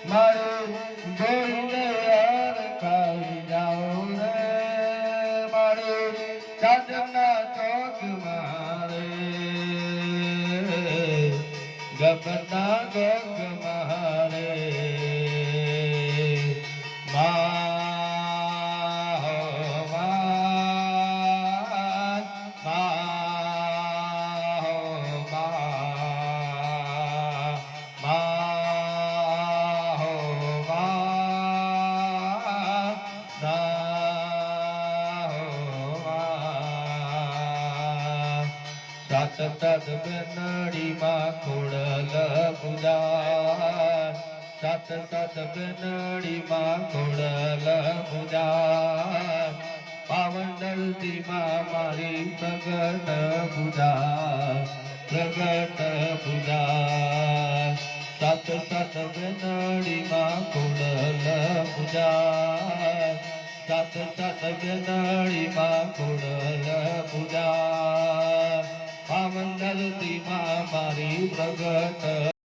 મારે જોઈને યાર ખાઈ જાઓ રે મારે ચાંદના ચોક મારે ગગના ગગ મારે સાત બેનડી માં ખોડલ પૂજા સાત બેનડી માં ખોડલ પૂજા પાવન દલતી માં મારી પ્રગટ પૂજા સાત બેનડી માં ખોડલ પૂજા સાત બેનડી માં ખોડલ પૂજા પાવન દલતી માં મારી પ્રગટ